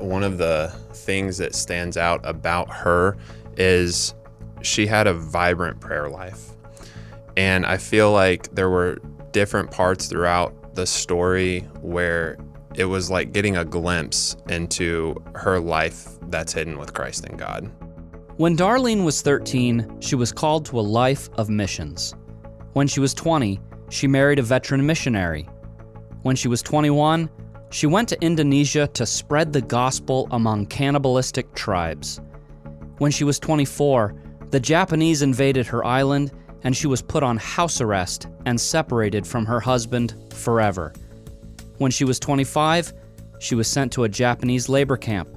one of the things that stands out about her is she had a vibrant prayer life. And I feel like there were different parts throughout the story where it was like getting a glimpse into her life that's hidden with Christ and God. When Darlene was 13, she was called to a life of missions. When she was 20, she married a veteran missionary. When she was 21, she went to Indonesia to spread the gospel among cannibalistic tribes. When she was 24, the Japanese invaded her island and she was put on house arrest and separated from her husband forever. When she was 25, she was sent to a Japanese labor camp.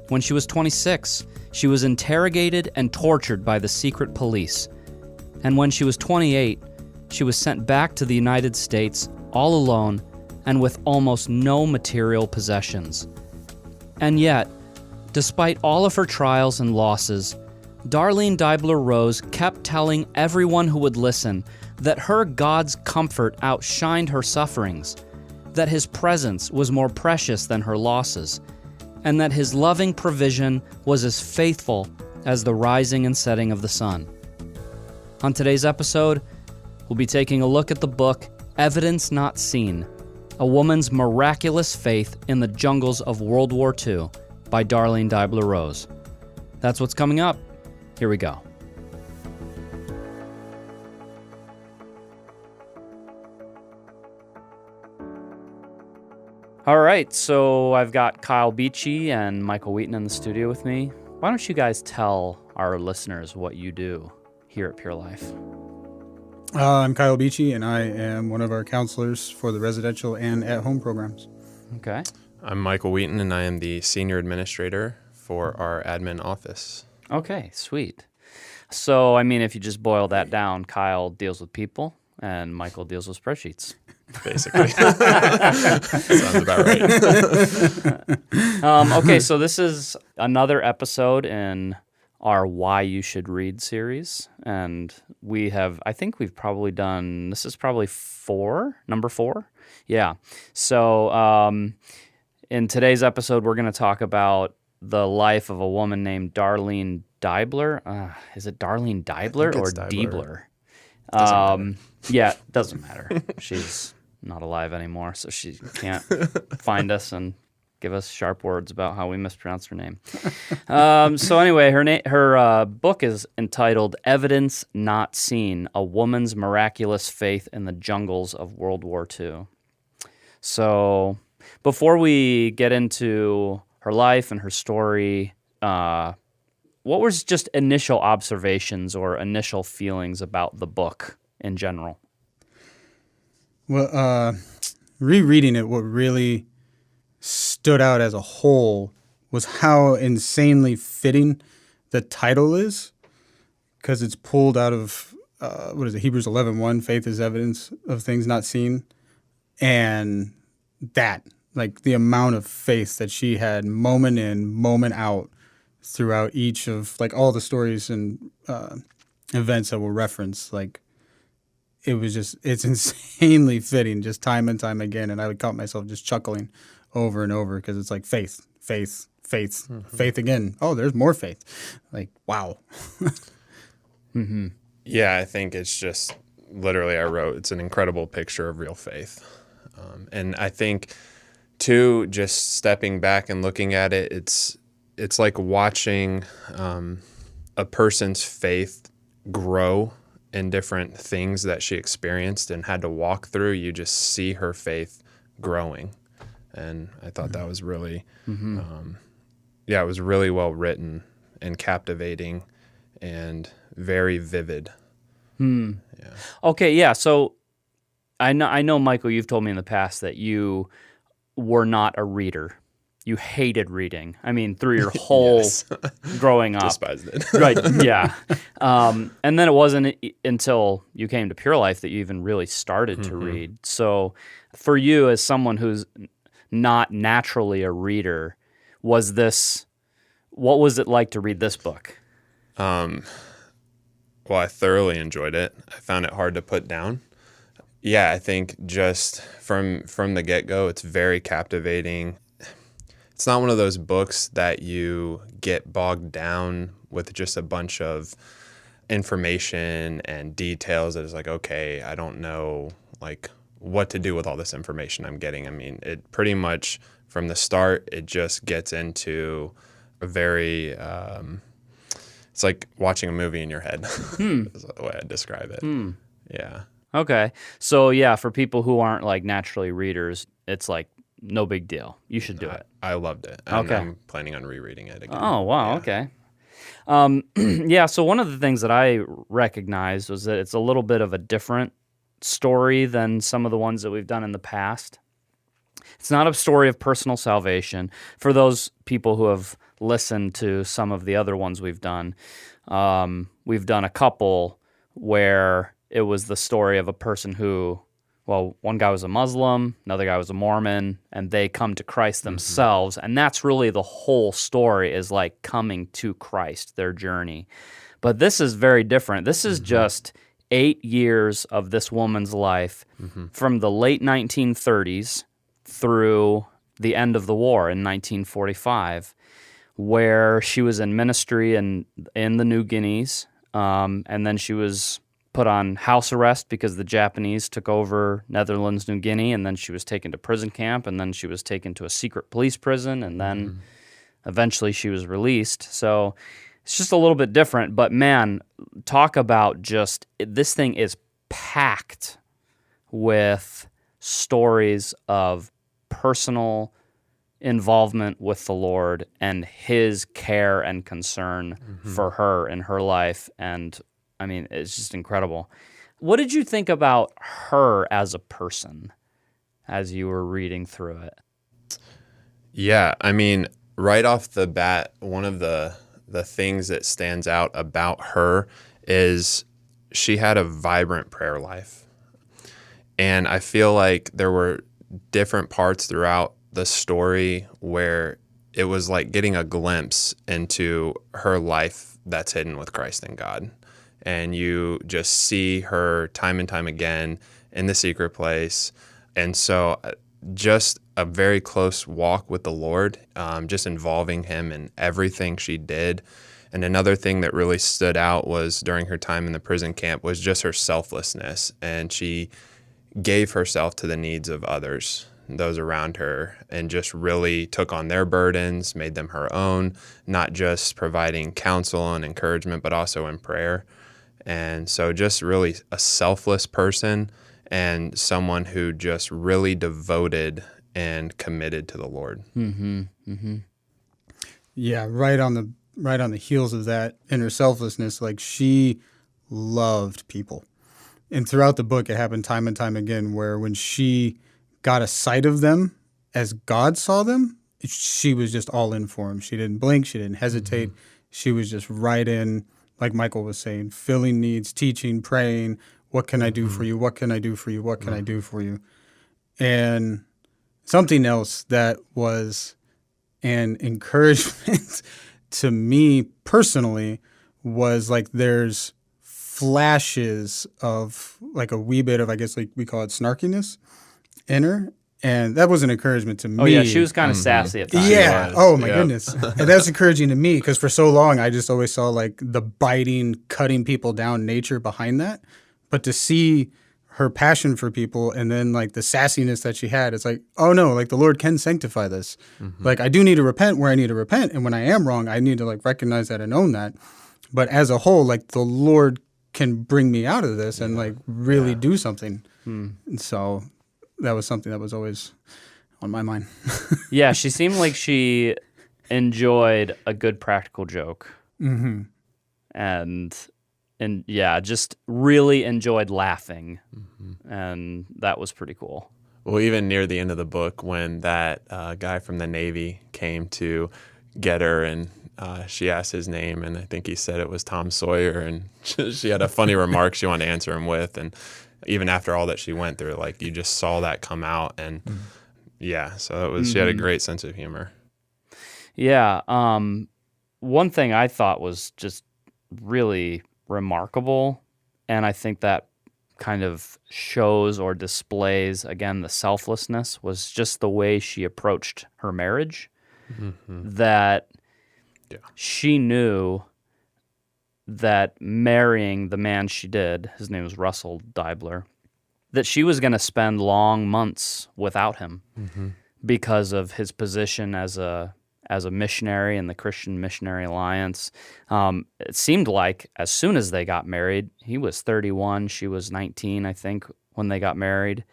When she was 26, she was interrogated and tortured by the secret police. And when she was 28, she was sent back to the United States all alone and with almost no material possessions. And yet, despite all of her trials and losses, Darlene Deibler Rose kept telling everyone who would listen that her God's comfort outshined her sufferings, that His presence was more precious than her losses, and that His loving provision was as faithful as the rising and setting of the sun. On today's episode, we'll be taking a look at the book Evidence Not Seen, A Woman's Miraculous Faith in the Jungles of World War II by Darlene Deibler Rose. That's what's coming up. Here we go. All right, so I've got Kyle Beachy and Michael Wheaton in the studio with me. Why don't you guys tell our listeners what you do here at Pure Life? I'm Kyle Beachy, and I am one of our counselors for the residential and at-home programs. Okay. I'm Michael Wheaton, and I am the senior administrator for our admin office. Okay, sweet. So, I mean, if you just boil that down, Kyle deals with people, and Michael deals with spreadsheets. Basically. Sounds about right. Okay, so this is another episode in our Why You Should Read series, and I think we've probably done, this is probably number 4? Yeah. So in today's episode, we're going to talk about the life of a woman named Darlene Deibler. Is it Darlene Deibler or Deibler? Yeah, it doesn't matter. She's not alive anymore, so she can't find us and give us sharp words about how we mispronounce her name. So anyway, her book is entitled Evidence Not Seen, A Woman's Miraculous Faith in the Jungles of World War II. So before we get into her life and her story, what was just initial observations or initial feelings about the book in general? Well, rereading it, what really stood out as a whole was how insanely fitting the title is, because it's pulled out of, Hebrews 11:1, faith is evidence of things not seen. And that, like the amount of faith that she had moment in, moment out throughout each of like all the stories and events that were referenced, like it's insanely fitting just time and time again. And I would caught myself just chuckling over and over because it's like faith, faith again. Oh, there's more faith. Like, wow. Mm-hmm. Yeah, I think it's just literally I wrote, it's an incredible picture of real faith. And I think, too, just stepping back and looking at it, it's like watching a person's faith grow in different things that she experienced and had to walk through. You just see her faith growing. And I thought that was really, it was really well written and captivating and very vivid. Hmm. Yeah. Okay, yeah. So I know, Michael, you've told me in the past that you were not a reader. You hated reading. I mean, through your whole growing up. Despised it. Right, yeah. And then it wasn't until you came to Pure Life that you even really started to read. So for you, as someone who's not naturally a reader, what was it like to read this book? Well, I thoroughly enjoyed it. I found it hard to put down. Yeah, I think just from the get-go, it's very captivating. it's not one of those books that you get bogged down with just a bunch of information and details that is like, okay, I don't know like what to do with all this information I'm getting. I mean, it pretty much from the start, it just gets into a very, it's like watching a movie in your head. Is the way I describe it. Yeah. Okay. So yeah, for people who aren't like naturally readers, it's like no big deal. You should do it. I loved it. And Okay. I'm planning on rereading it again. Oh, wow. Yeah. Okay. Yeah, so one of the things that I recognized was that it's a little bit of a different story than some of the ones that we've done in the past. It's not a story of personal salvation. For those people who have listened to some of the other ones we've done a couple where it was the story of a person who, well, one guy was a Muslim, another guy was a Mormon, and they come to Christ themselves. And that's really the whole story, is like coming to Christ, their journey. But this is very different. This is just 8 years of this woman's life from the late 1930s through the end of the war in 1945, where she was in ministry in the New Guineas, and then she was put on house arrest because the Japanese took over Netherlands, New Guinea, and then she was taken to prison camp, and then she was taken to a secret police prison, and then eventually she was released. So it's just a little bit different, but man, talk about just, this thing is packed with stories of personal involvement with the Lord and His care and concern for her in her life. And I mean, it's just incredible. What did you think about her as a person as you were reading through it? Yeah, I mean, right off the bat, one of the things that stands out about her is she had a vibrant prayer life. And I feel like there were different parts throughout the story where it was like getting a glimpse into her life that's hidden with Christ and God. And you just see her time and time again in the secret place. And so just a very close walk with the Lord, just involving Him in everything she did. And another thing that really stood out was during her time in the prison camp was just her selflessness. And she gave herself to the needs of others, those around her, and just really took on their burdens, made them her own, not just providing counsel and encouragement, but also in prayer. And so just really a selfless person and someone who just really devoted and committed to the Lord. Yeah, right on the heels of that, in her selflessness, like she loved people. And throughout the book, it happened time and time again where when she got a sight of them as God saw them, she was just all in for them. She didn't blink. She didn't hesitate. She was just right in, like Michael was saying, filling needs, teaching, praying. What can I do for you? What can I do for you? What can I do for you? And something else that was an encouragement to me personally was like there's flashes of like a wee bit of, I guess, like we call it snarkiness in her. And that was an encouragement to me. Oh, yeah, she was kind of sassy at times. Yeah. Oh, my goodness. And that's encouraging to me because for so long, I just always saw like the biting, cutting people down nature behind that. But to see her passion for people and then like the sassiness that she had, it's like, oh no, like the Lord can sanctify this. Like I do need to repent where I need to repent. And when I am wrong, I need to like recognize that and own that. But as a whole, like the Lord can bring me out of this and like really do something. And so that was something that was always on my mind. Yeah, she seemed like she enjoyed a good practical joke. And yeah, just really enjoyed laughing. And that was pretty cool. Well, even near the end of the book, when that guy from the Navy came to get her and she asked his name, and I think he said it was Tom Sawyer, and she had a funny remark she wanted to answer him with. And even after all that she went through, like you just saw that come out. And yeah, so it was, she had a great sense of humor. Yeah. One thing I thought was just really remarkable, and I think that kind of shows or displays, again, the selflessness, was just the way she approached her marriage. that she knew that marrying the man she did, his name was Russell Deibler, that she was going to spend long months without him because of his position as a missionary in the Christian Missionary Alliance. It seemed like as soon as they got married, he was 31, she was 19, I think, when they got married.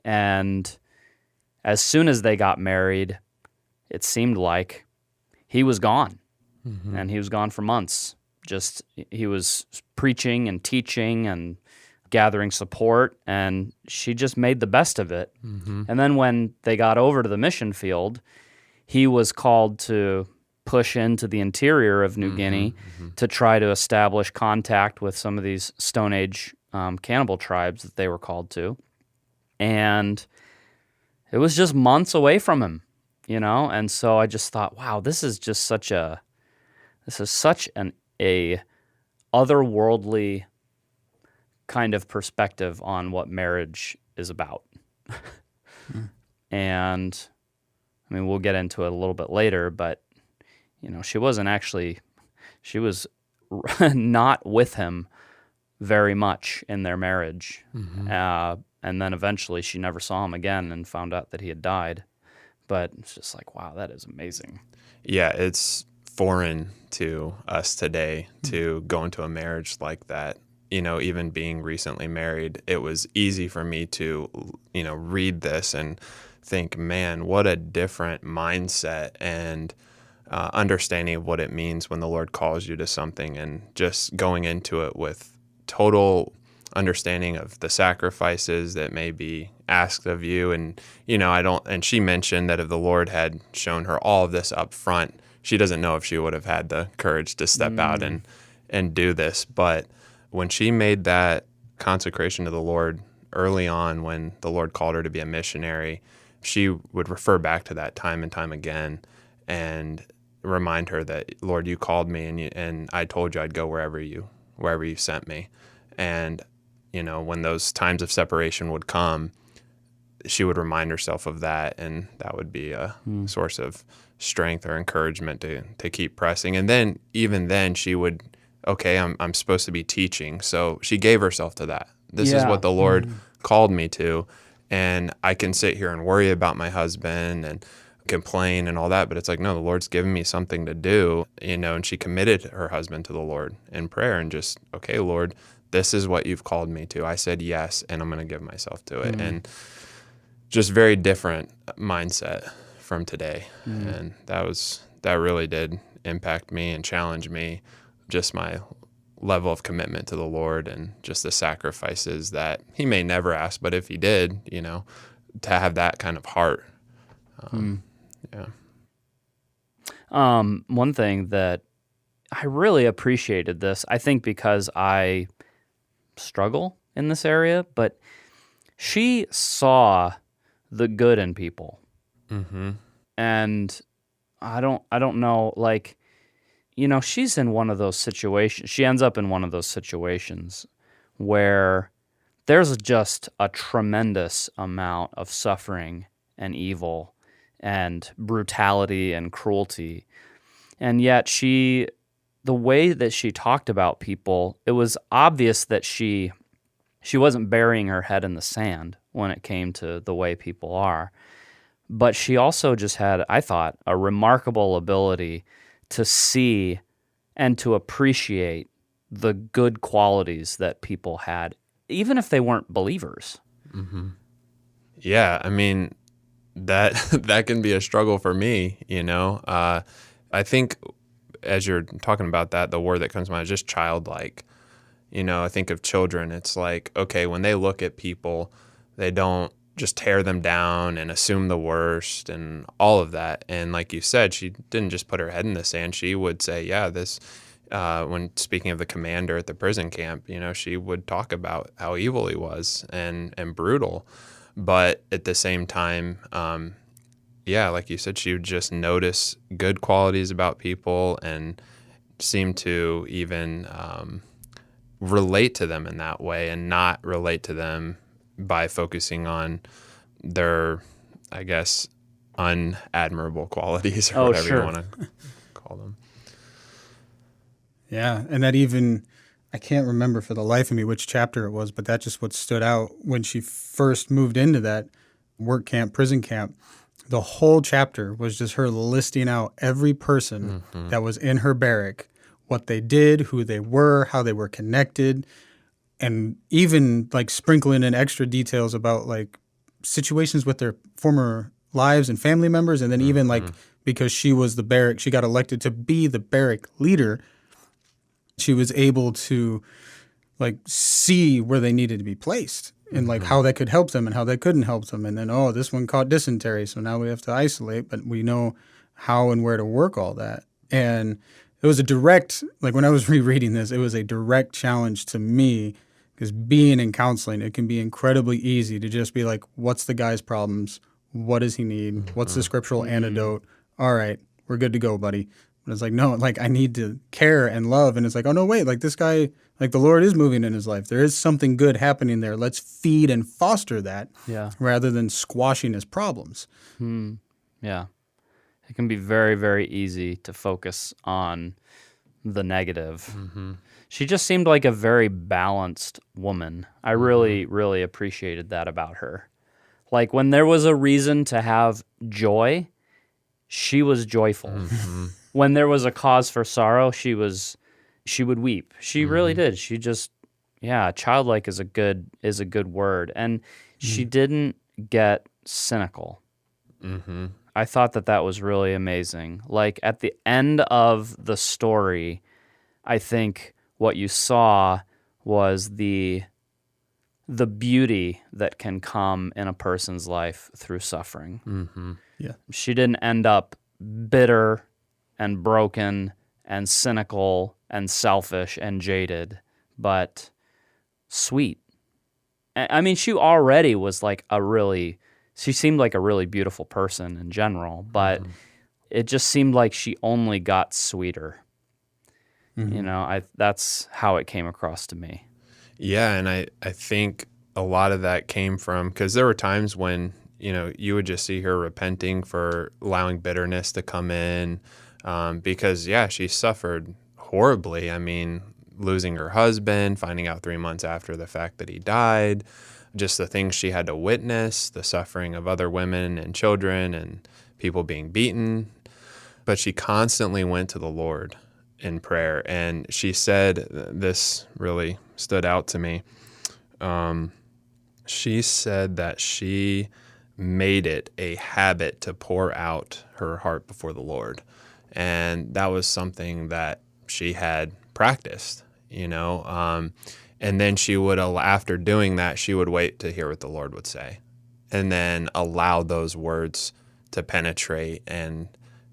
And as soon as they got married, it seemed like he was gone. And he was gone for months. Just he was preaching and teaching and gathering support, and she just made the best of it. And then when they got over to the mission field, he was called to push into the interior of New Guinea to try to establish contact with some of these Stone Age cannibal tribes that they were called to. And it was just months away from him, And so I just thought, wow, this is such an otherworldly kind of perspective on what marriage is about. And I mean, we'll get into it a little bit later, but she was not with him very much in their marriage. And then eventually she never saw him again and found out that he had died. But it's just like, wow, that is amazing. Yeah, it's foreign to us today to go into a marriage like that. Even being recently married, it was easy for me to, read this and think, man, what a different mindset and understanding of what it means when the Lord calls you to something, and just going into it with total understanding of the sacrifices that may be asked of you. And, and she mentioned that if the Lord had shown her all of this up front, she doesn't know if she would have had the courage to step out and do this. But when she made that consecration to the Lord early on, when the Lord called her to be a missionary, she would refer back to that time and time again and remind her that, Lord, you called me and I told you I'd go wherever you sent me. And, when those times of separation would come, she would remind herself of that, and that would be a source of strength or encouragement to keep pressing. And then, even then, she would, okay, I'm supposed to be teaching. So she gave herself to that. This is what the Lord called me to. And I can sit here and worry about my husband and complain and all that, but it's like, no, the Lord's given me something to do, and she committed her husband to the Lord in prayer and just, okay, Lord, this is what you've called me to. I said yes, and I'm going to give myself to it. And just very different mindset from today. And that really did impact me and challenge me, just my level of commitment to the Lord and just the sacrifices that he may never ask, but if he did, to have that kind of heart. One thing that I really appreciated this, I think because I struggle in this area, but she saw the good in people. And I don't know, like, she's in one of those situations. She ends up in one of those situations where there's just a tremendous amount of suffering and evil and brutality and cruelty. And yet the way that she talked about people, it was obvious that she wasn't burying her head in the sand when it came to the way people are. But she also just had, I thought, a remarkable ability to see and to appreciate the good qualities that people had, even if they weren't believers. Yeah, I mean, that can be a struggle for me, I think as you're talking about that, the word that comes to mind is just childlike. I think of children, it's like, okay, when they look at people, they don't just tear them down and assume the worst and all of that. And like you said, she didn't just put her head in the sand. She would say, yeah, this, when speaking of the commander at the prison camp, she would talk about how evil he was and brutal. But at the same time, like you said, she would just notice good qualities about people and seem to even relate to them in that way, and not relate to them by focusing on their, I guess, unadmirable qualities or Oh, whatever sure. you want to call them. Yeah, and that even, I can't remember for the life of me which chapter it was, but that just what stood out when she first moved into that work camp, prison camp. The whole chapter was just her listing out every person that was in her barrack, what they did, who they were, how they were connected, and even like sprinkling in extra details about like situations with their former lives and family members. And then even like because she was the barrack, she got elected to be the barrack leader. She was able to like see where they needed to be placed and like how that could help them and how that couldn't help them. And then, oh, this one caught dysentery, so now we have to isolate, but we know how and where to work all that. And it was a direct, like when I was rereading this, it was a direct challenge to me because being in counseling, it can be incredibly easy to just be like, what's the guy's problems? What does he need? What's the scriptural antidote? All right, we're good to go, buddy. But it's like, no, like I need to care and love. And it's like, oh, no, wait, like this guy, like the Lord is moving in his life. There is something good happening there. Let's feed and foster that rather than squashing his problems. Yeah. It can be very, very easy to focus on the negative. She just seemed like a very balanced woman. I really, really appreciated that about her. Like when there was a reason to have joy, she was joyful. When there was a cause for sorrow, she would weep. She really did. She just, childlike is a good word. And she didn't get cynical. I thought that was really amazing. Like at the end of the story, I think what you saw was the beauty that can come in a person's life through suffering. Yeah. She didn't end up bitter and broken and cynical and selfish and jaded, but sweet. I mean, she already was like she seemed like a really beautiful person in general, but it just seemed like she only got sweeter. You know, that's how it came across to me. Yeah, and I think a lot of that came from, because there were times when, you know, you would just see her repenting for allowing bitterness to come in, because, she suffered horribly. I mean, losing her husband, finding out 3 months after the fact that he died, just the things she had to witness, the suffering of other women and children and people being beaten. But she constantly went to the Lord in prayer. And she said, this really stood out to me. She said that she made it a habit to pour out her heart before the Lord. And that was something that she had practiced, you know. And then she would, after doing that, she would wait to hear what the Lord would say and then allow those words to penetrate and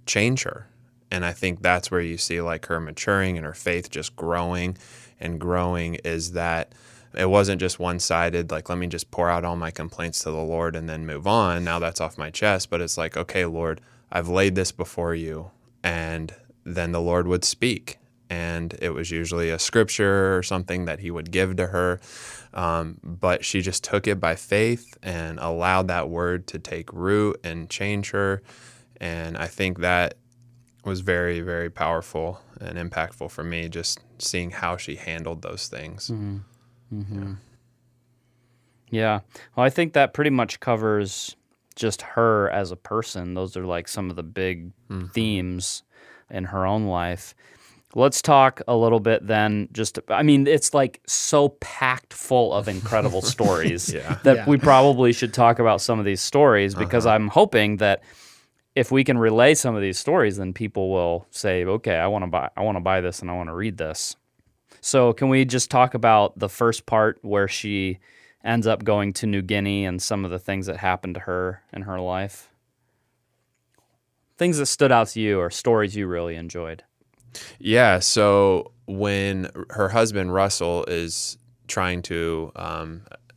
change her. And I think that's where you see like her maturing and her faith just growing and growing, is that it wasn't just one-sided, like, let me just pour out all my complaints to the Lord and then move on. Now that's off my chest. But it's like, okay, Lord, I've laid this before you. And then the Lord would speak. And it was usually a scripture or something that he would give to her. But she just took it by faith and allowed that word to take root and change her. And I think that was very, very powerful and impactful for me, just seeing how she handled those things. Yeah. Well, I think that pretty much covers just her as a person. Those are like some of the big themes in her own life. Let's talk a little bit then. It's like so packed full of incredible stories that we probably should talk about some of these stories, because I'm hoping that if we can relay some of these stories, then people will say, okay, I want to buy this and I want to read this. So can we just talk about the first part where she ends up going to New Guinea and some of the things that happened to her in her life? Things that stood out to you or stories you really enjoyed. Yeah, so when her husband Russell is trying to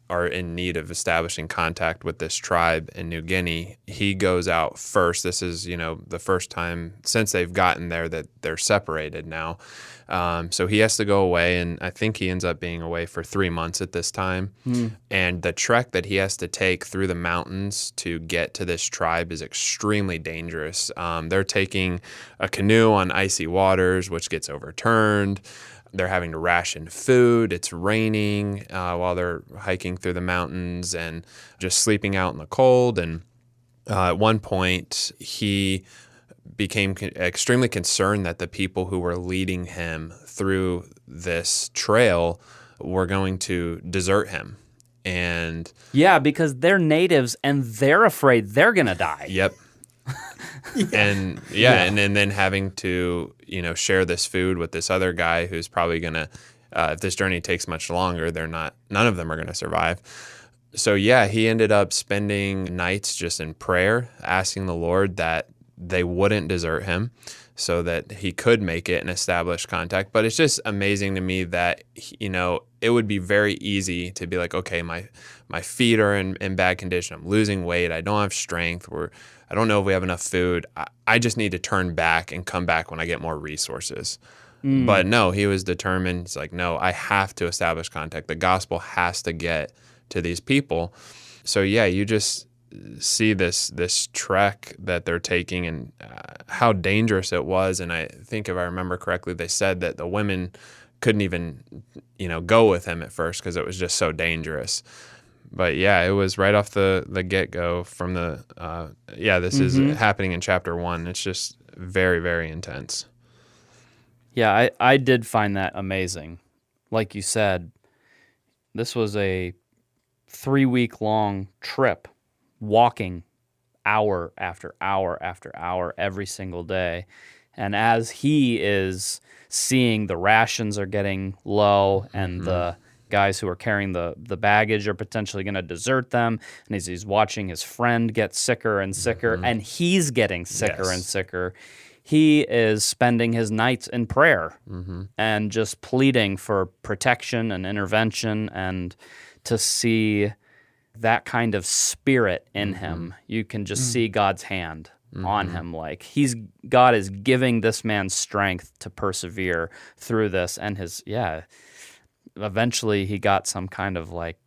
are in need of establishing contact with this tribe in New Guinea, he goes out first. This is, the first time since they've gotten there that they're separated now. So he has to go away, and I think he ends up being away for 3 months at this time. And the trek that he has to take through the mountains to get to this tribe is extremely dangerous. They're taking a canoe on icy waters, which gets overturned. They're having to ration food. It's raining while they're hiking through the mountains and just sleeping out in the cold. And at one point, he became extremely concerned that the people who were leading him through this trail were going to desert him. And yeah, because they're natives and they're afraid they're going to die. Yep. And then having to, share this food with this other guy who's probably going to, if this journey takes much longer, none of them are going to survive. So yeah, he ended up spending nights just in prayer, asking the Lord that they wouldn't desert him so that he could make it and establish contact. But it's just amazing to me that, it would be very easy to be like, okay, my feet are in bad condition. I'm losing weight. I don't have strength. I don't know if we have enough food. I just need to turn back and come back when I get more resources. But no, he was determined. It's like, no, I have to establish contact. The gospel has to get to these people. So yeah, you just see this trek that they're taking and how dangerous it was. And I think if I remember correctly, they said that the women couldn't even, go with him at first because it was just so dangerous. But yeah, it was right off the get-go from this is happening in chapter 1. It's just very, very intense. Yeah, I did find that amazing. Like you said, this was a 3-week-long trip, walking hour after hour after hour every single day. And as he is seeing the rations are getting low and the guys who are carrying the baggage are potentially going to desert them, and he's watching his friend get sicker and sicker, and he's getting sicker and sicker, he is spending his nights in prayer and just pleading for protection and intervention, and to see that kind of spirit in him. You can just see God's hand on him. Like God is giving this man strength to persevere through this, and eventually he got some kind of like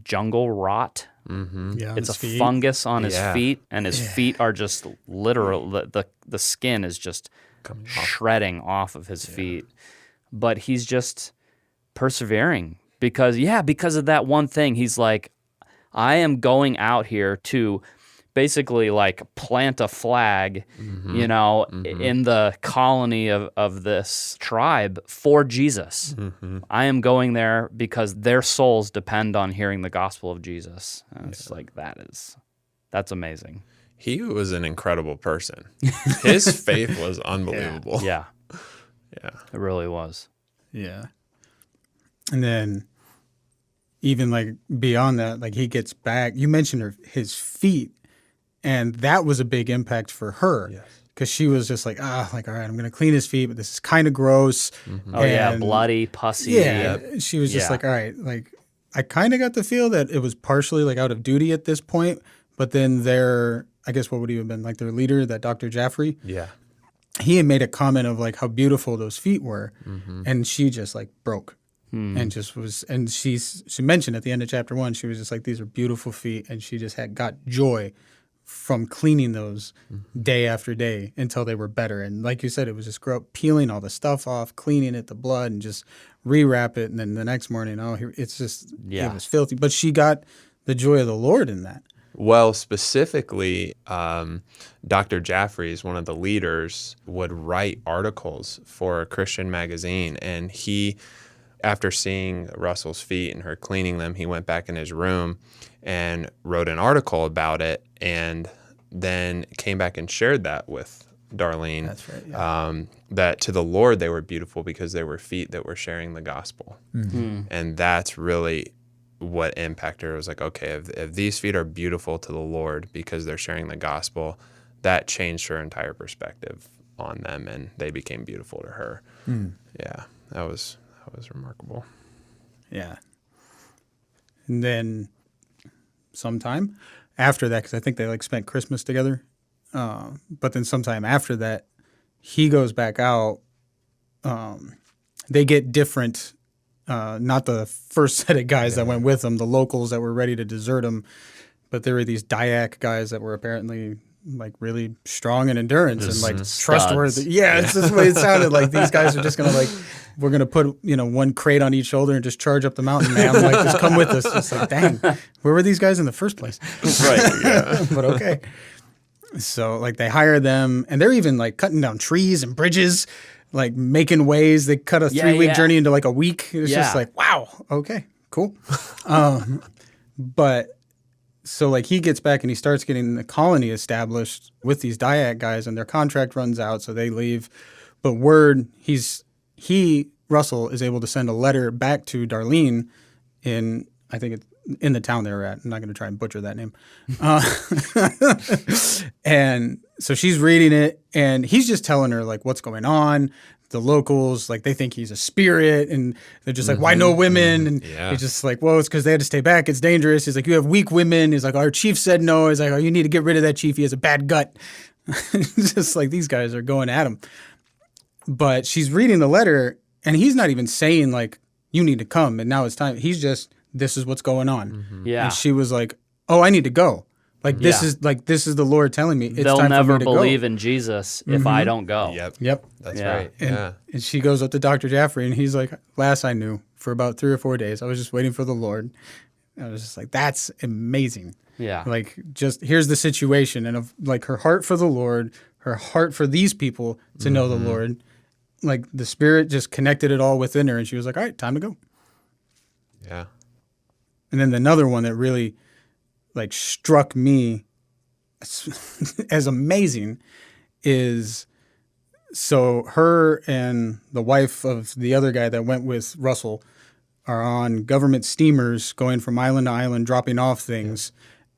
jungle rot. Yeah, it's a fungus on his feet, and his feet are just literal. The skin is just shredding off of his feet. But he's just persevering because of that one thing. He's like, I am going out here to basically like plant a flag, in the colony of this tribe for Jesus. I am going there because their souls depend on hearing the gospel of Jesus. And it's like, that's amazing. He was an incredible person. His faith was unbelievable. Yeah. It really was. Yeah. And then even like beyond that, like he gets back, you mentioned his feet. And that was a big impact for her because she was just like, all right, I'm going to clean his feet, but this is kind of gross. Bloody, pussy. Yeah, she was just like, all right, like I kind of got the feel that it was partially like out of duty at this point, but then I guess what would he have been, like their leader, that Dr. Jaffrey? Yeah. He had made a comment of like how beautiful those feet were, and she just like broke. And just was, and she mentioned at the end of chapter 1, she was just like, these are beautiful feet, and she just got joy from cleaning those day after day until they were better. And like you said, it was just peeling all the stuff off, cleaning it, the blood, and just rewrap it. And then the next morning, it's just, it was filthy. But she got the joy of the Lord in that. Well, specifically, Dr. Jaffrey's, one of the leaders, would write articles for a Christian magazine. And he, after seeing Russell's feet and her cleaning them, he went back in his room and wrote an article about it, and then came back and shared that with Darlene. That's right. Yeah. That to the Lord they were beautiful because they were feet that were sharing the gospel. And that's really what impacted her. It was like, okay, if these feet are beautiful to the Lord because they're sharing the gospel, that changed her entire perspective on them, and they became beautiful to her. Yeah, that was remarkable. Yeah. And then sometime after that, because I think they like spent Christmas together, but then sometime after that, he goes back out. They get different, not the first set of guys that went with him, the locals that were ready to desert him, but there were these Dayak guys that were apparently like really strong in endurance and like trustworthy. Yeah, it's just the way it sounded. Like these guys are just gonna like, we're gonna put one crate on each shoulder and just charge up the mountain, man. Like, just come with us. It's like, dang, where were these guys in the first place? Right. Yeah. But okay. So like they hire them, and they're even like cutting down trees and bridges, like making ways. They cut a 3-week journey into like a week. It's just like, wow, okay, cool. But so like he gets back and he starts getting the colony established with these Dayak guys, and their contract runs out, so they leave. But Russell is able to send a letter back to Darlene in, I think it's in the town they were at. I'm not going to try and butcher that name. And so she's reading it, and he's just telling her like what's going on. The locals, like, they think he's a spirit, and they're just like, why no women? And he's just like, well, it's because they had to stay back. It's dangerous. He's like, you have weak women. He's like, our chief said no. He's like, oh, you need to get rid of that chief. He has a bad gut. It's just like these guys are going at him. But she's reading the letter, and he's not even saying like, you need to come, and now it's time. He's just, this is what's going on. Mm-hmm. Yeah. And she was like, oh, I need to go. Like, this is the Lord telling me it's They'll time never for me to believe go. in Jesus if I don't go. Yep. That's right. And she goes up to Dr. Jaffrey, and he's like, last I knew, for about 3 or 4 days, I was just waiting for the Lord. And I was just like, that's amazing. Yeah. Like, just here's the situation. And of like her heart for the Lord, her heart for these people to know the Lord, like the Spirit just connected it all within her. And she was like, all right, time to go. Yeah. And then another one that really like struck me as amazing is, so her and the wife of the other guy that went with Russell are on government steamers going from island to island, dropping off things.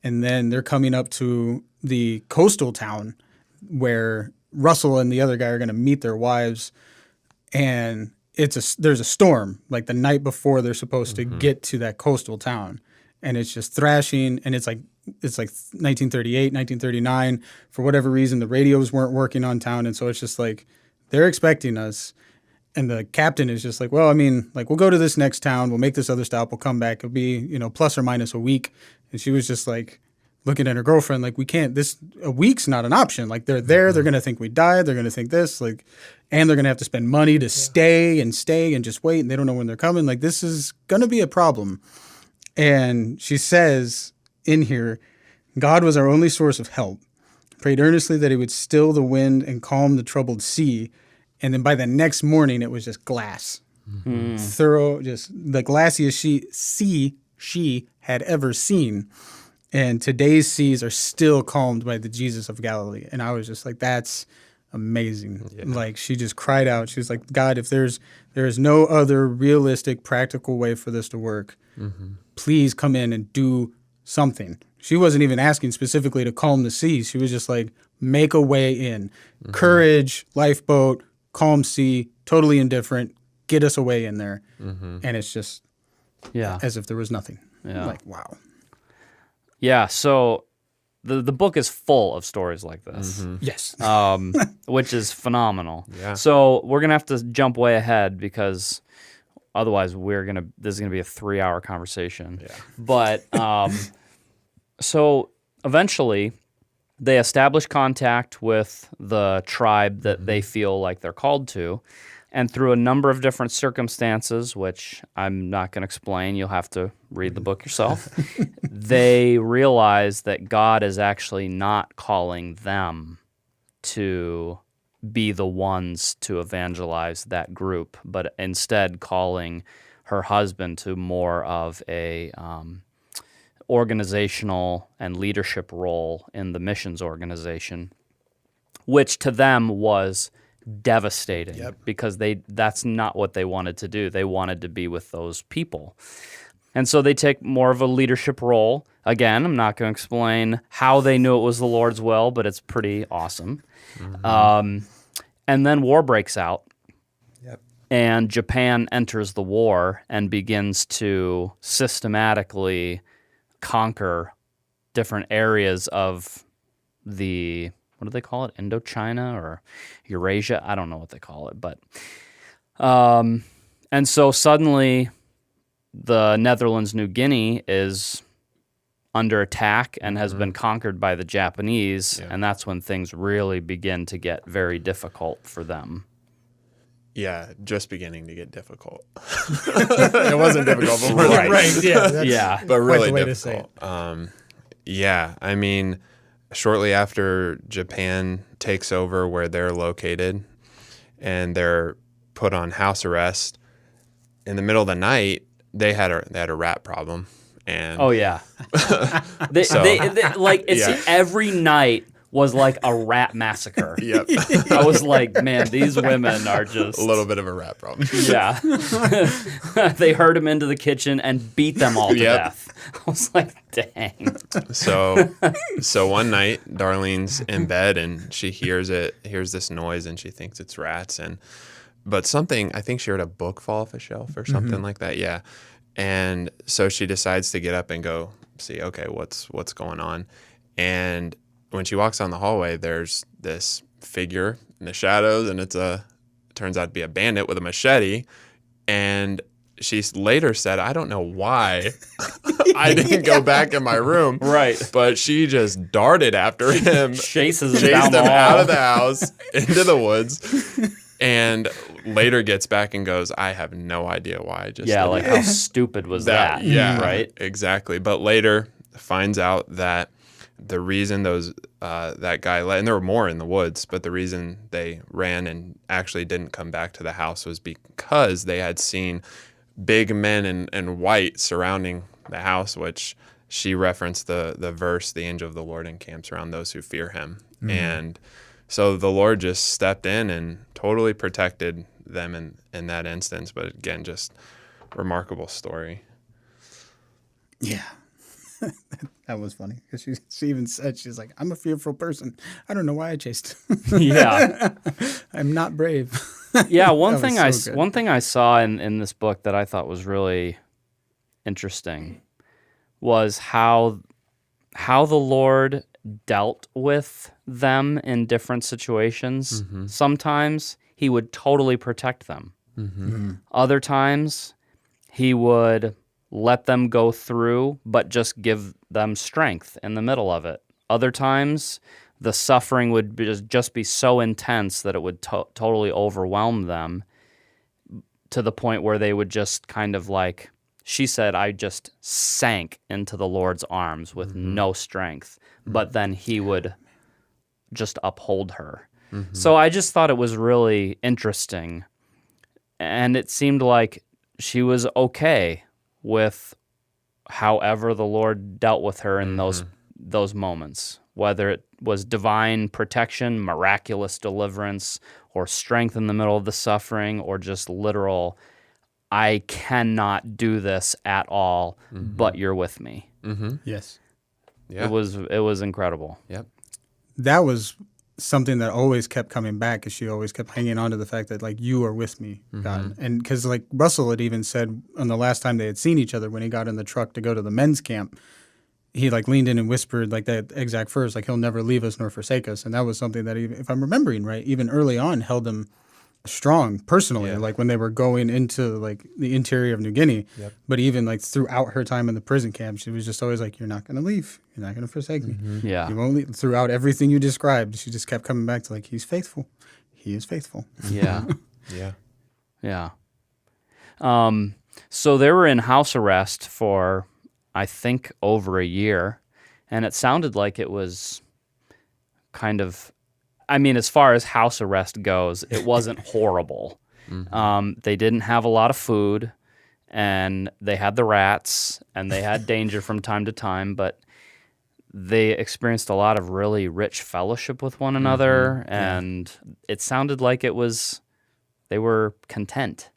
And then they're coming up to the coastal town where Russell and the other guy are going to meet their wives. And there's a storm like the night before they're supposed to get to that coastal town. And it's just thrashing, and it's like 1938, 1939. For whatever reason, the radios weren't working on town, and so it's just like they're expecting us. And the captain is just like, well, I mean, like, we'll go to this next town, we'll make this other stop, we'll come back. It'll be, plus or minus a week. And she was just like looking at her girlfriend like, we can't, a week's not an option. Like, they're there, they're going to think we died, they're going to think this, like, and they're going to have to spend money to stay and just wait, and they don't know when they're coming. Like, this is going to be a problem. And she says in here, God was our only source of help. Prayed earnestly that he would still the wind and calm the troubled sea. And then by the next morning, it was just glass. Mm-hmm. Thorough, just the glassiest sea she had ever seen. And today's seas are still calmed by the Jesus of Galilee. And I was just like, that's amazing. Yeah. Like, she just cried out. She was like, God, if there is no other realistic, practical way for this to work, please come in and do something. She wasn't even asking specifically to calm the seas. She was just like, make a way in. Courage, lifeboat, calm sea, totally indifferent. Get us away in there. And it's just as if there was nothing. Yeah. Like, wow. Yeah, so the book is full of stories like this. Yes. Which is phenomenal. Yeah. So we're going to have to jump way ahead because otherwise this is going to be a 3-hour conversation. Yeah. But so eventually they establish contact with the tribe that they feel like they're called to. And through a number of different circumstances, which I'm not going to explain, you'll have to read the book yourself, they realize that God is actually not calling them to be the ones to evangelize that group, but instead calling her husband to more of a organizational and leadership role in the missions organization, which to them was devastating because that's not what they wanted to do. They wanted to be with those people. And so they take more of a leadership role. Again, I'm not going to explain how they knew it was the Lord's will, but it's pretty awesome. And then war breaks out. And Japan enters the war and begins to systematically conquer different areas of the, what do they call it, Indochina or Eurasia? I don't know what they call it, but and so suddenly the Netherlands, New Guinea is under attack and has been conquered by the Japanese, and that's when things really begin to get very difficult for them. Yeah, just beginning to get difficult. It wasn't difficult before. Right. Yeah. That's Yeah. But really quite the way to say difficult. Yeah, I mean, shortly after Japan takes over where they're located and they're put on house arrest, in the middle of the night, they had a rat problem. And Oh yeah, they like it's every night was like a rat massacre. Yep. I was like, man, these women are just A little bit of a rat problem. Yeah. They herd them into the kitchen and beat them all to death. I was like, dang. So one night, Darlene's in bed and she hears this noise and she thinks it's rats but something, I think she heard a book fall off a shelf or something like that. Yeah. And so she decides to get up and go see, okay, what's going on. And when she walks down the hallway, there's this figure in the shadows, and it turns out to be a bandit with a machete. And she later said, I don't know why I didn't go back in my room. Right. But she just darted after him, Chases him chased down him the hall. out of the house into the woods, and later gets back and goes, I have no idea why I just did like that. how stupid was that? Yeah, right. Exactly. But later finds out that the reason that guy and there were more in the woods, but the reason they ran and actually didn't come back to the house was because they had seen big men in white surrounding the house, which she referenced the verse, the angel of the Lord encamps around those who fear him. And so the Lord just stepped in and totally protected them in that instance. But again, just remarkable story. Yeah. That was funny because she even said, she's like, I'm a fearful person. I don't know why I chased him. Yeah. I'm not brave. Yeah, one That thing was so good. one thing I saw in this book that I thought was really interesting was how the Lord dealt with them in different situations. Sometimes he would totally protect them. Other times he would let them go through, but just give them strength in the middle of it. Other times, the suffering would just be so intense that it would totally overwhelm them to the point where they would just kind of like, she said, I just sank into the Lord's arms with no strength, but then he would just uphold her. So I just thought it was really interesting, and it seemed like she was okay with however the Lord dealt with her in those moments, whether it was divine protection, miraculous deliverance, or strength in the middle of the suffering, or just literal, I cannot do this at all, but you're with me. Yes. Yeah. It was incredible. Yep. That was something that always kept coming back, because she always kept hanging on to the fact that, like, you are with me, God. And because, like, Russell had even said on the last time they had seen each other, when he got in the truck to go to the men's camp, he, like, leaned in and whispered, like, that exact verse, like, he'll never leave us nor forsake us. And that was something that, even, if I'm remembering right, even early on held him strong personally, like when they were going into, like, the interior of New Guinea. But even, like, throughout her time in the prison camp, she was just always like, you're not going to leave. You're not going to forsake me. Yeah. You won't leave. Throughout everything you described, she just kept coming back to, like, he's faithful. He is faithful. Yeah. Yeah. Yeah. So they were in house arrest for, I think, over a year, and it sounded like it was kind of, I mean, as far as house arrest goes, it wasn't horrible. They didn't have a lot of food, and they had the rats, and they had danger from time to time, but they experienced a lot of really rich fellowship with one another, and it sounded like they were content.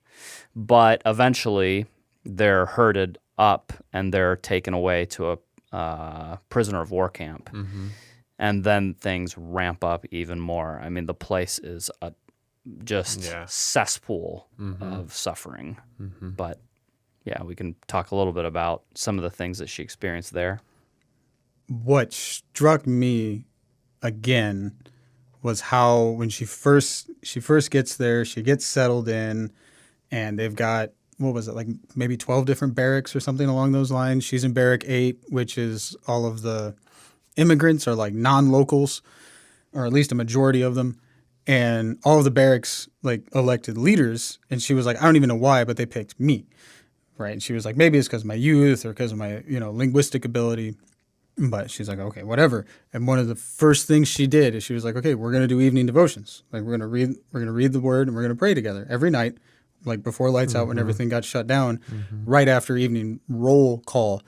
But eventually, they're herded up, and they're taken away to a prisoner of war camp. And then things ramp up even more. I mean, the place is a just cesspool of suffering. But yeah, we can talk a little bit about some of the things that she experienced there. What struck me again was how when she first gets there, she gets settled in, and they've got, what was it, like maybe 12 different barracks or something along those lines. She's in barrack 8, which is all of the immigrants are like non-locals, or at least a majority of them. And all of the barracks like elected leaders. And she was like, I don't even know why, but they picked me. Right. And she was like, maybe it's because of my youth or because of my, linguistic ability. But she's like, okay, whatever. And one of the first things she did is she was like, okay, we're going to do evening devotions. Like we're going to read the word and we're going to pray together every night, like before lights out when everything got shut down, right after evening roll call.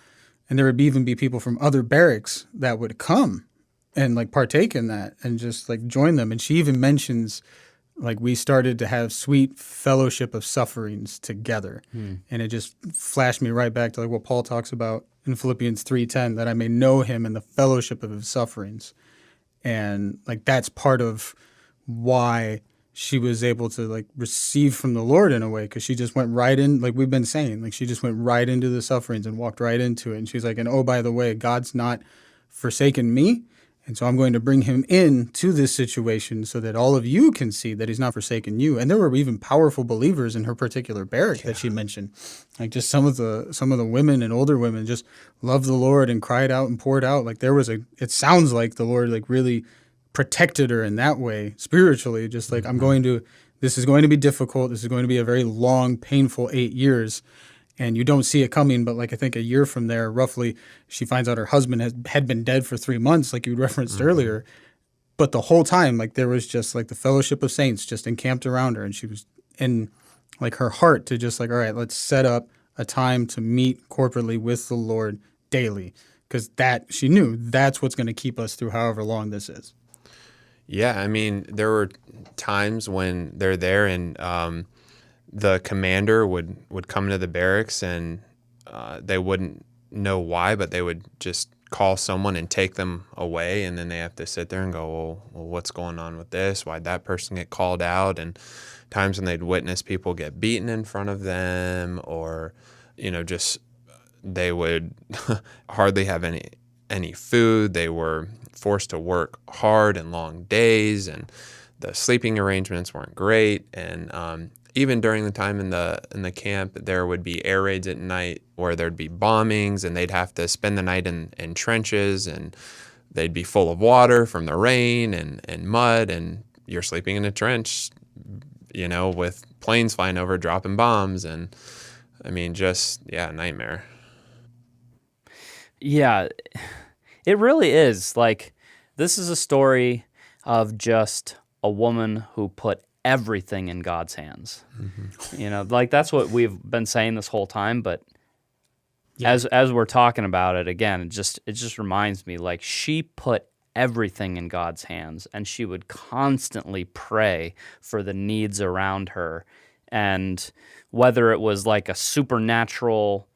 And there would even be people from other barracks that would come and like partake in that and just like join them. And she even mentions like we started to have sweet fellowship of sufferings together. And it just flashed me right back to like what Paul talks about in Philippians 3:10, that I may know him in the fellowship of his sufferings. And like that's part of why she was able to like receive from the Lord in a way, because she just went right in, like we've been saying, like she just went right into the sufferings and walked right into it. And she's like, and oh, by the way, God's not forsaken me. And so I'm going to bring him into this situation so that all of you can see that he's not forsaken you. And there were even powerful believers in her particular barrack that she mentioned. Like just some of the women and older women just loved the Lord and cried out and poured out. Like it sounds like the Lord like really protected her in that way spiritually. Just like this is going to be difficult. This is going to be a very long, painful 8 years. And you don't see it coming, but like I think a year from there, roughly, she finds out her husband had been dead for 3 months, like you referenced earlier. But the whole time, like there was just like the fellowship of saints just encamped around her, and she was in like her heart to just like, all right, let's set up a time to meet corporately with the Lord daily, because that she knew that's what's going to keep us through however long this is. Yeah, I mean, there were times when they're there and the commander would come to the barracks and they wouldn't know why, but they would just call someone and take them away, and then they have to sit there and go, well, what's going on with this? Why'd that person get called out? And times when they'd witness people get beaten in front of them, or just they would hardly have any food. They were forced to work hard and long days, and the sleeping arrangements weren't great. And even during the time in the camp, there would be air raids at night where there'd be bombings, and they'd have to spend the night in trenches, and they'd be full of water from the rain and mud, and you're sleeping in a trench, with planes flying over, dropping bombs. And I mean, nightmare. Yeah, it really is. Like, this is a story of just a woman who put everything in God's hands. Like that's what we've been saying this whole time, but as we're talking about it again, it just reminds me, like, she put everything in God's hands, and she would constantly pray for the needs around her. And whether it was like a supernatural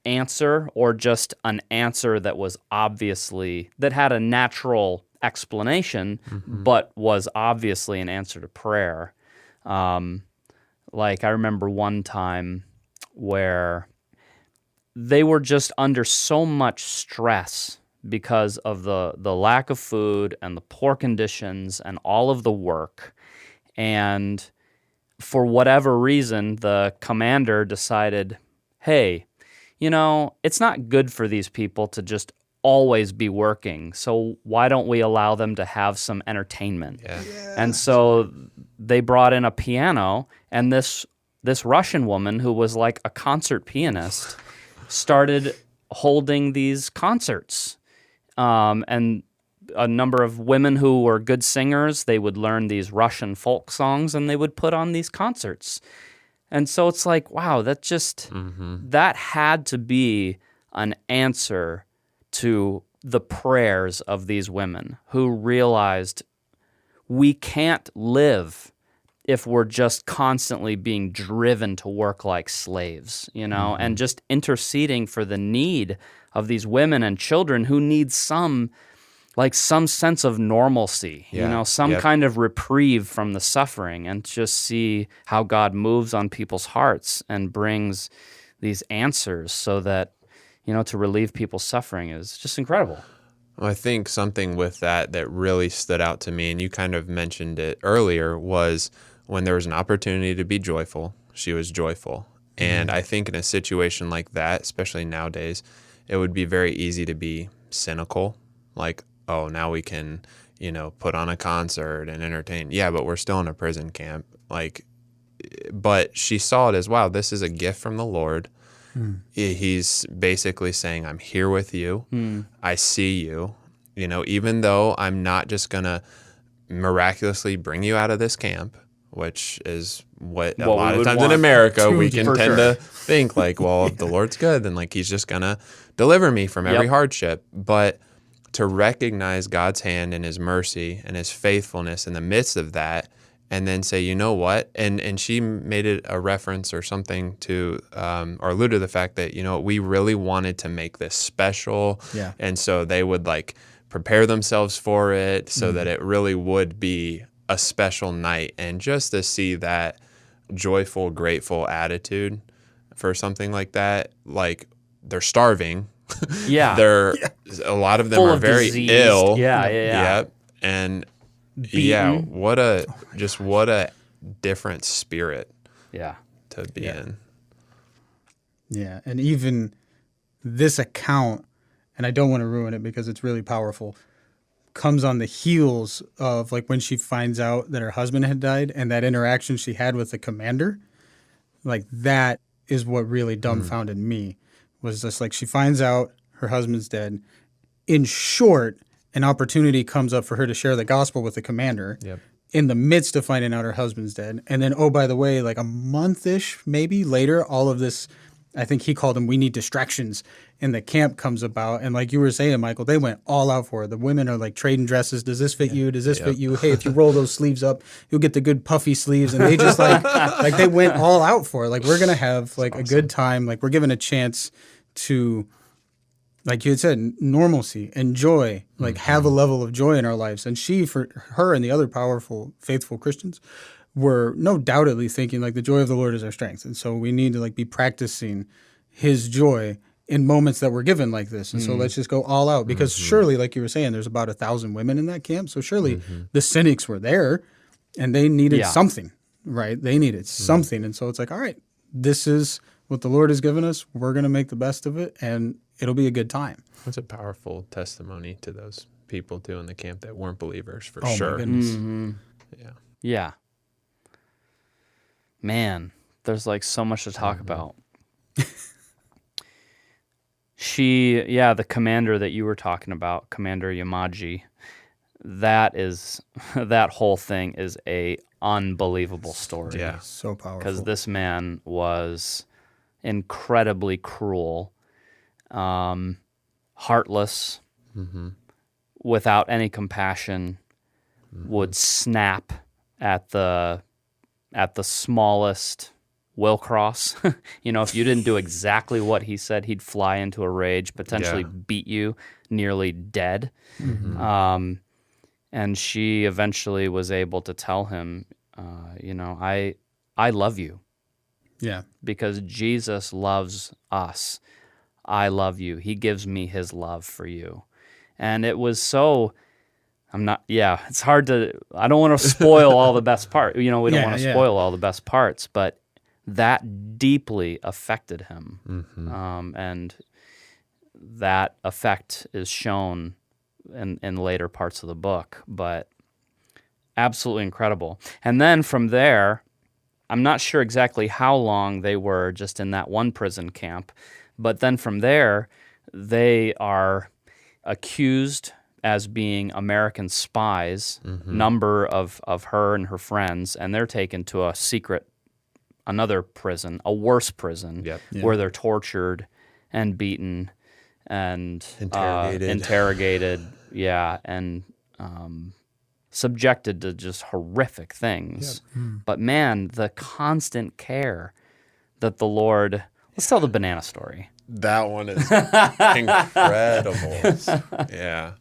answer or just an answer that had a natural explanation, but was obviously an answer to prayer. Like I remember one time where they were just under so much stress because of the lack of food and the poor conditions and all of the work. And for whatever reason, the commander decided, hey, it's not good for these people to just always be working, so why don't we allow them to have some entertainment? Yes. And so they brought in a piano, and this Russian woman who was like a concert pianist started holding these concerts. And a number of women who were good singers, they would learn these Russian folk songs, and they would put on these concerts. And so it's like, wow, that had to be an answer to the prayers of these women who realized we can't live if we're just constantly being driven to work like slaves, and just interceding for the need of these women and children who need some like some sense of normalcy, Yeah. some Yep. kind of reprieve from the suffering, and just see how God moves on people's hearts and brings these answers so that, to relieve people's suffering is just incredible. Well, I think something with that really stood out to me, and you kind of mentioned it earlier, was when there was an opportunity to be joyful, she was joyful. And I think in a situation like that, especially nowadays, it would be very easy to be cynical, like, oh, now we can, put on a concert and entertain. Yeah, but we're still in a prison camp. But she saw it as, wow, this is a gift from the Lord. He's basically saying, I'm here with you. I see you. Even though I'm not just going to miraculously bring you out of this camp, which is what a lot of times in America we can tend to think, like, well, if the Lord's good, then like he's just going to deliver me from every hardship. But to recognize God's hand and his mercy and his faithfulness in the midst of that, and then say, you know what? And she made it a reference or something to, or alluded to the fact that, we really wanted to make this special. Yeah. And so they would like prepare themselves for it so that it really would be a special night. And just to see that joyful, grateful attitude for something like that, like they're starving. Yeah. A lot of them Full are of very disease. ill. Yeah. Yep. And Beaten. what a different spirit Yeah. to be in. Yeah, and even this account, and I don't want to ruin it because it's really powerful, comes on the heels of like when she finds out that her husband had died and that interaction she had with the commander. Like that is what really dumbfounded me, was just like she finds out her husband's dead. In short, an opportunity comes up for her to share the gospel with the commander. Yep. In the midst of finding out her husband's dead. And then, oh, by the way, like a month-ish maybe later, all of this, I think he called them, we need distractions, in the camp comes about. And like you were saying, Michael, they went all out for it. The women are like trading dresses. Does this fit you? Does this fit you? Hey, if you roll those sleeves up, you'll get the good puffy sleeves. And they just like they went all out for it. Like, we're going to have like a good time. Like, we're given a chance to, like you had said, normalcy and joy, like have a level of joy in our lives. And she, for her and the other powerful, faithful Christians, were no doubtedly thinking like the joy of the Lord is our strength. And so we need to like be practicing his joy in moments that we're given like this. And so let's just go all out, because surely, like you were saying, there's about 1,000 women in that camp. So surely the cynics were there and they needed something, right? They needed something. And so it's like, all right, this is what the Lord has given us. We're going to make the best of it, and it'll be a good time. That's a powerful testimony to those people too in the camp that weren't believers, for Oh, sure. my goodness. Yeah. Yeah. Man, there's like so much to talk about. The commander that you were talking about, Commander Yamaji, that whole thing is a unbelievable story. Yeah. So powerful. Because this man was incredibly cruel, heartless, without any compassion, would snap at the smallest will cross. If you didn't do exactly what he said, he'd fly into a rage, potentially beat you nearly dead. And she eventually was able to tell him, I love you. Yeah. Because Jesus loves us. I love you. He gives me his love for you. And it was so, it's hard to, I don't want to spoil all the best parts. We don't want to spoil all the best parts, but that deeply affected him. And that effect is shown in later parts of the book, but absolutely incredible. And then from there, I'm not sure exactly how long they were just in that one prison camp, but then from there, they are accused as being American spies, number of her and her friends, and they're taken to another prison, a worse prison, where they're tortured and beaten and interrogated, and subjected to just horrific things. But man, the constant care that the Lord... Let's tell the banana story. That one is incredible. Yeah.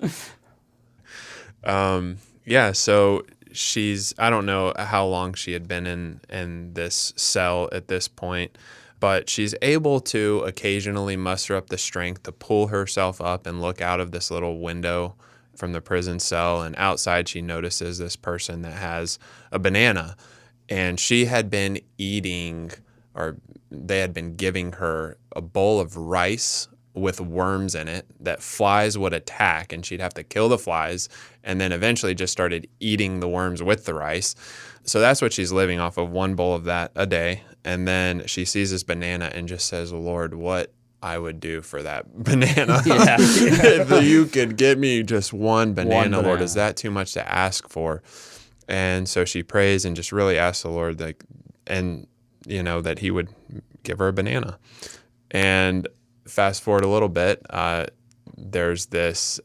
Yeah, so I don't know how long she had been in this cell at this point, but she's able to occasionally muster up the strength to pull herself up and look out of this little window from the prison cell. And outside, she notices this person that has a banana. And she had been eating, or they had been giving her a bowl of rice with worms in it that flies would attack, and she'd have to kill the flies, and then eventually just started eating the worms with the rice. So that's what she's living off of, one bowl of that a day. And then she sees this banana and just says, Lord, what I would do for that banana. If you could give me just one banana, Lord, is that too much to ask for? And so she prays and just really asks the Lord, that he would give her a banana. And fast forward a little bit, there's this.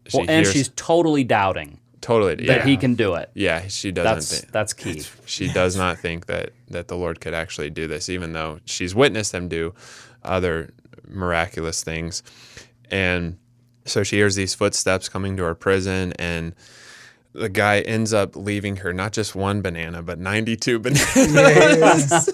She's totally doubting. That he can do it. Yeah, she doesn't. That's key. She does not think that the Lord could actually do this, even though she's witnessed him do other miraculous things. And so she hears these footsteps coming to her prison, and the guy ends up leaving her not just one banana, but 92 bananas.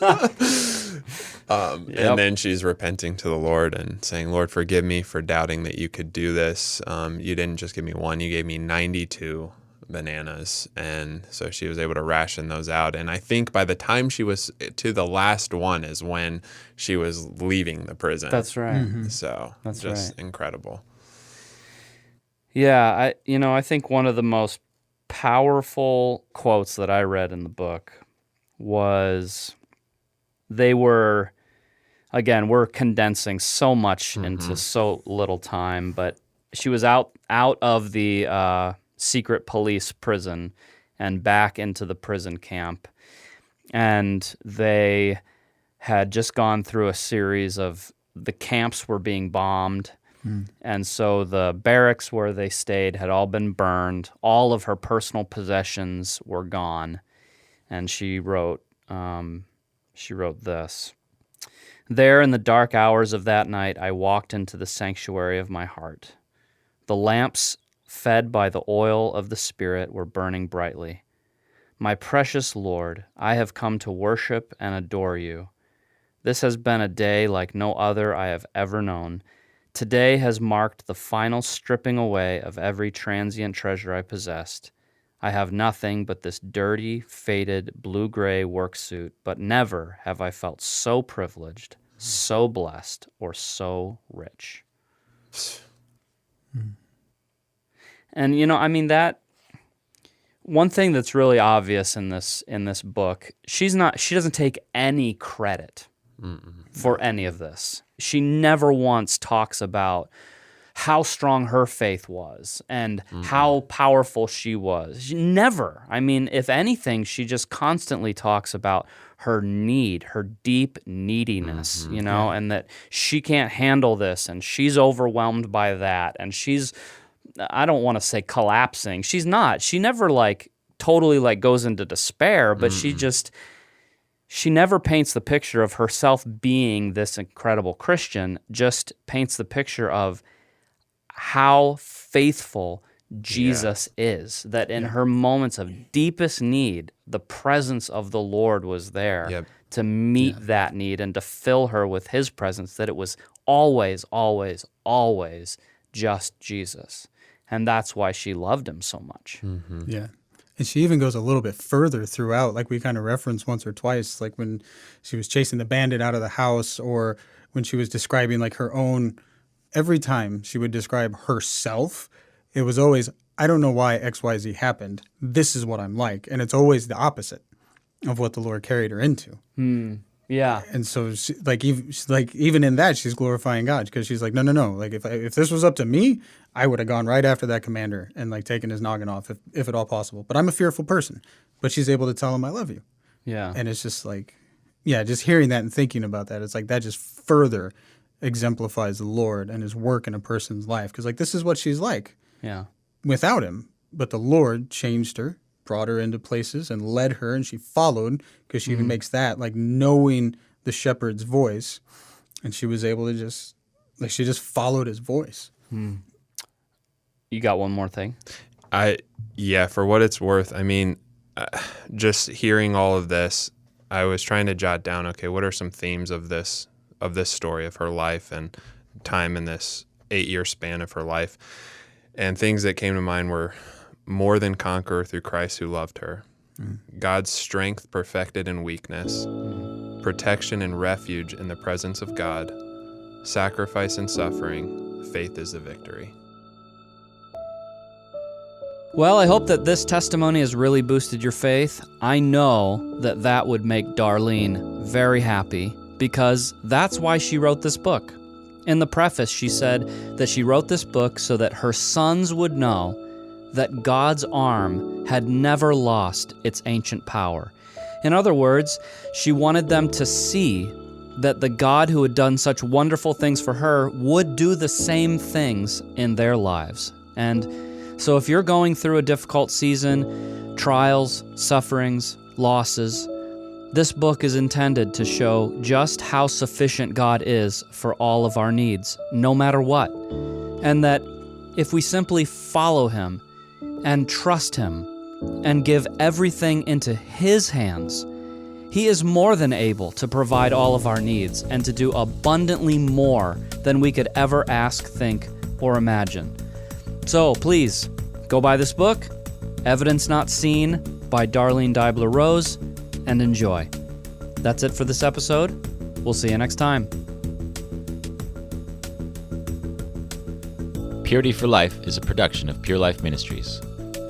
And then she's repenting to the Lord and saying, Lord, forgive me for doubting that you could do this. You didn't just give me one, you gave me 92 bananas. And so she was able to ration those out. And I think by the time she was to the last one is when she was leaving the prison. That's right. Mm-hmm. So that's just incredible. Yeah, I think one of the most powerful quotes that I read in the book was, we're condensing so much into so little time, but she was out of the secret police prison and back into the prison camp, and they had just gone through a series of, the camps were being bombed, and so the barracks where they stayed had all been burned. All of her personal possessions were gone, and she wrote this. There in the dark hours of that night, I walked into the sanctuary of my heart. The lamps, fed by the oil of the Spirit, were burning brightly. My precious Lord, I have come to worship and adore you. This has been a day like no other I have ever known. Today has marked the final stripping away of every transient treasure I possessed. I have nothing but this dirty, faded, blue-gray work suit, but never have I felt so privileged, so blessed, or so rich. And, that one thing that's really obvious in this book, she doesn't take any credit for any of this. She never once talks about how strong her faith was and how powerful she was. Never. If anything, she just constantly talks about her need, her deep neediness, and that she can't handle this, and she's overwhelmed by that, and she's, I don't want to say collapsing. She's not. She never totally goes into despair, but she never paints the picture of herself being this incredible Christian, just paints the picture of how faithful Jesus is, that in her moments of deepest need, the presence of the Lord was there to meet that need and to fill her with his presence, that it was always, always, always just Jesus. And that's why she loved him so much. Mm-hmm. Yeah. And she even goes a little bit further throughout, like we kind of referenced once or twice, like when she was chasing the bandit out of the house, or when she was describing her own, every time she would describe herself, it was always, I don't know why XYZ happened. This is what I'm like. And it's always the opposite of what the Lord carried her into. Yeah. And so she, even in that, she's glorifying God, because she's like, no. If this was up to me, I would have gone right after that commander and taken his noggin off if at all possible. But I'm a fearful person. But she's able to tell him, I love you. Yeah. And it's just just hearing that and thinking about that, it's that just further exemplifies the Lord and his work in a person's life. Because this is what she's like. Yeah. Without him. But the Lord changed her, brought her into places and led her, and she followed, because she even makes that knowing the shepherd's voice, and she was able to she just followed his voice. You got one more thing? For what it's worth, I mean, just hearing all of this, I was trying to jot down, okay, what are some themes of this story of her life and time in this 8-year span of her life? And things that came to mind were more than conqueror through Christ who loved her, God's strength perfected in weakness, protection and refuge in the presence of God, sacrifice and suffering, faith is the victory. Well, I hope that this testimony has really boosted your faith. I know that that would make Darlene very happy because that's why she wrote this book. In the preface, she said that she wrote this book so that her sons would know that God's arm had never lost its ancient power. In other words, she wanted them to see that the God who had done such wonderful things for her would do the same things in their lives. And so if you're going through a difficult season, trials, sufferings, losses, this book is intended to show just how sufficient God is for all of our needs, no matter what. And that if we simply follow Him and trust Him and give everything into His hands, He is more than able to provide all of our needs and to do abundantly more than we could ever ask, think, or imagine. So please, go buy this book, Evidence Not Seen by Darlene Deibler Rose, and enjoy. That's it for this episode. We'll see you next time. Purity for Life is a production of Pure Life Ministries.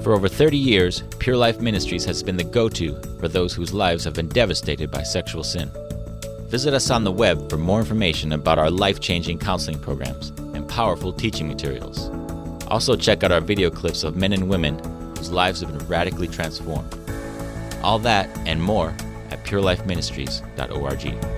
For over 30 years, Pure Life Ministries has been the go-to for those whose lives have been devastated by sexual sin. Visit us on the web for more information about our life-changing counseling programs and powerful teaching materials. Also check out our video clips of men and women whose lives have been radically transformed. All that and more at purelifeministries.org.